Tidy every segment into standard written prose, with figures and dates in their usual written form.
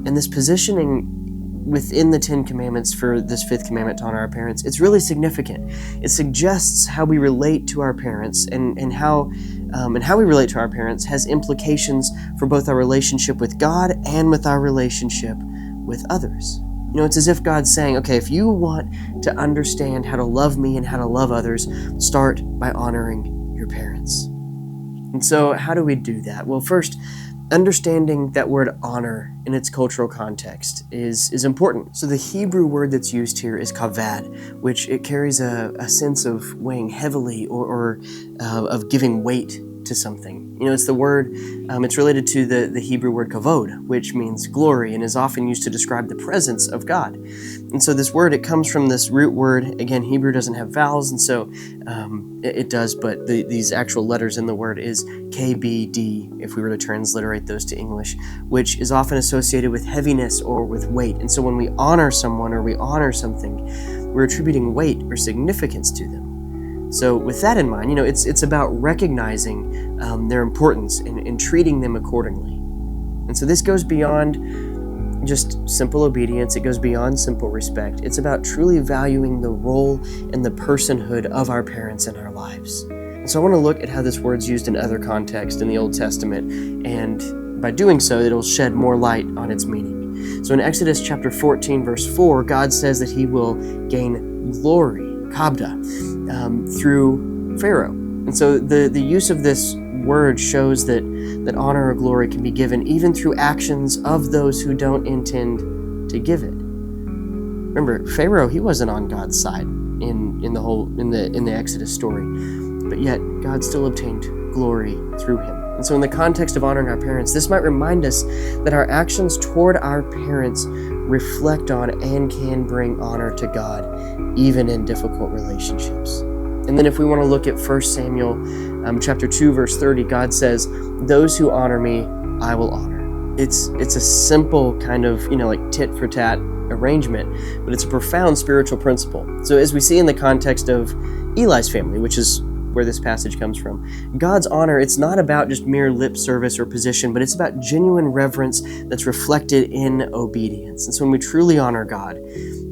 And this positioning within the Ten Commandments for this fifth commandment to honor our parents, it's really significant. It suggests how we relate to our parents, and how we relate to our parents has implications for both our relationship with God and with our relationship with others. It's as if God's saying, okay, if you want to understand how to love me and how to love others, start by honoring your parents. And so how do we do that? Well, first, understanding that word honor in its cultural context is important. So the Hebrew word that's used here is kabbed, which it carries a sense of weighing heavily or of giving weight to something. It's the word, it's related to the Hebrew word kavod, which means glory and is often used to describe the presence of God. And so this word, it comes from this root word. Again, Hebrew doesn't have vowels, and so it does, but these actual letters in the word is KBD, if we were to transliterate those to English, which is often associated with heaviness or with weight. And so when we honor someone or we honor something, we're attributing weight or significance to them. So with that in mind, it's about recognizing their importance and treating them accordingly. And so this goes beyond just simple obedience. It goes beyond simple respect. It's about truly valuing the role and the personhood of our parents in our lives. And so I want to look at how this word's used in other contexts in the Old Testament, and by doing so, it'll shed more light on its meaning. So in Exodus chapter 14, verse 4, God says that he will gain glory, kabbed, through Pharaoh. And so the use of this word shows that honor or glory can be given even through actions of those who don't intend to give it. Remember, Pharaoh, he wasn't on God's side in the Exodus story, but yet God still obtained glory through him. And so in the context of honoring our parents, this might remind us that our actions toward our parents reflect on and can bring honor to God, even in difficult relationships. And then if we want to look at 1 Samuel chapter 2, verse 30, God says, "Those who honor me, I will honor." It's a simple kind of, like tit for tat arrangement, but it's a profound spiritual principle. So as we see in the context of Eli's family, which is where this passage comes from, God's honor, it's not about just mere lip service or position, but it's about genuine reverence that's reflected in obedience. And so when we truly honor God,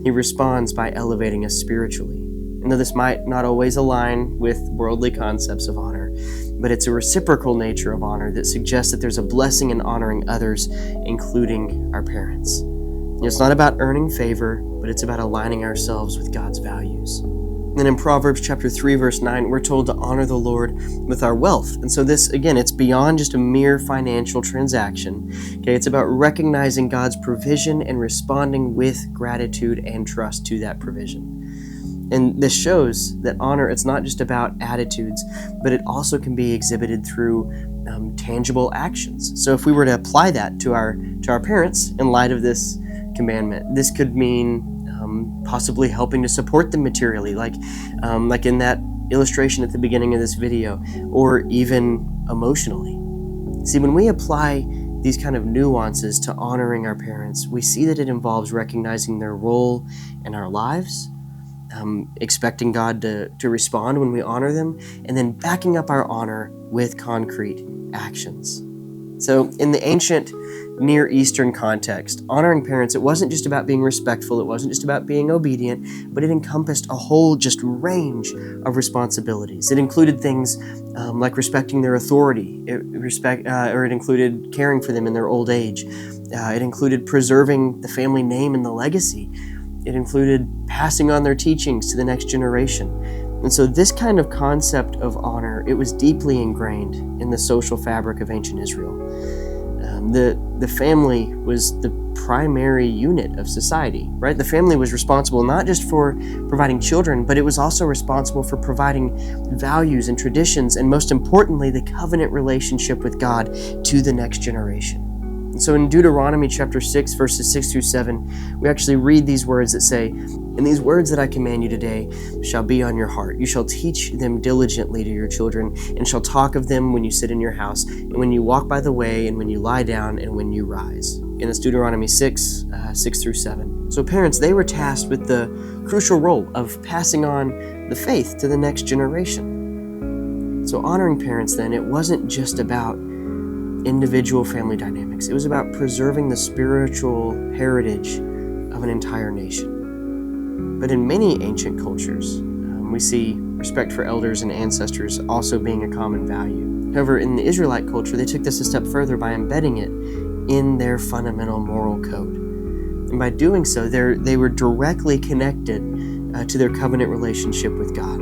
he responds by elevating us spiritually. And though this might not always align with worldly concepts of honor, but it's a reciprocal nature of honor that suggests that there's a blessing in honoring others, including our parents. It's not about earning favor, but it's about aligning ourselves with God's values. Then in Proverbs chapter 3, verse 9, we're told to honor the Lord with our wealth. And so this, again, it's beyond just a mere financial transaction. Okay, it's about recognizing God's provision and responding with gratitude and trust to that provision. And this shows that honor, it's not just about attitudes, but it also can be exhibited through tangible actions. So if we were to apply that to our parents in light of this commandment, this could mean possibly helping to support them materially, like in that illustration at the beginning of this video, or even emotionally. See, when we apply these kind of nuances to honoring our parents, we see that it involves recognizing their role in our lives, expecting God to respond when we honor them, and then backing up our honor with concrete actions. So in the ancient Near Eastern context, honoring parents, it wasn't just about being respectful, it wasn't just about being obedient, but it encompassed a whole just range of responsibilities. It included things like respecting their authority, it included caring for them in their old age. It included preserving the family name and the legacy. It included passing on their teachings to the next generation. And so this kind of concept of honor, it was deeply ingrained in the social fabric of ancient Israel. The family was the primary unit of society, right? The family was responsible not just for providing children, but it was also responsible for providing values and traditions, and most importantly, the covenant relationship with God to the next generation. And so in Deuteronomy chapter 6, verses 6 through 7, we actually read these words that say, "And these words that I command you today shall be on your heart. You shall teach them diligently to your children, and shall talk of them when you sit in your house, and when you walk by the way, and when you lie down, and when you rise." And it's Deuteronomy 6 through 7. So parents, they were tasked with the crucial role of passing on the faith to the next generation. So honoring parents then, it wasn't just about individual family dynamics. It was about preserving the spiritual heritage of an entire nation. But in many ancient cultures, we see respect for elders and ancestors also being a common value. However, in the Israelite culture, they took this a step further by embedding it in their fundamental moral code. And by doing so, they were directly connected to their covenant relationship with God.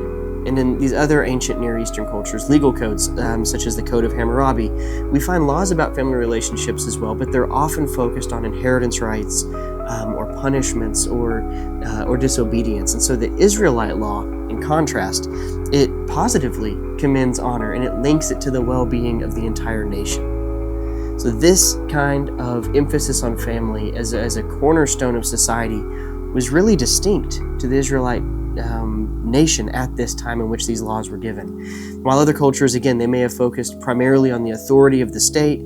And in these other ancient Near Eastern cultures, legal codes, such as the Code of Hammurabi, we find laws about family relationships as well, but they're often focused on inheritance rights or punishments or disobedience. And so the Israelite law, in contrast, it positively commends honor and it links it to the well-being of the entire nation. So this kind of emphasis on family as a cornerstone of society was really distinct to the Israelite nation at this time in which these laws were given. While other cultures, again, they may have focused primarily on the authority of the state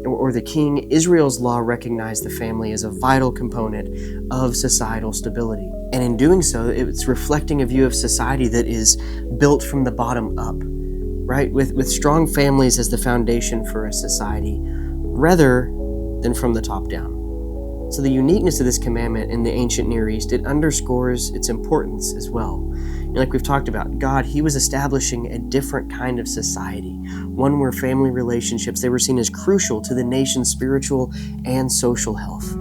or the king, Israel's law recognized the family as a vital component of societal stability. And in doing so, it's reflecting a view of society that is built from the bottom up, right? With strong families as the foundation for a society, rather than from the top down. So the uniqueness of this commandment in the ancient Near East, it underscores its importance as well. And like we've talked about, God, he was establishing a different kind of society, one where family relationships, they were seen as crucial to the nation's spiritual and social health.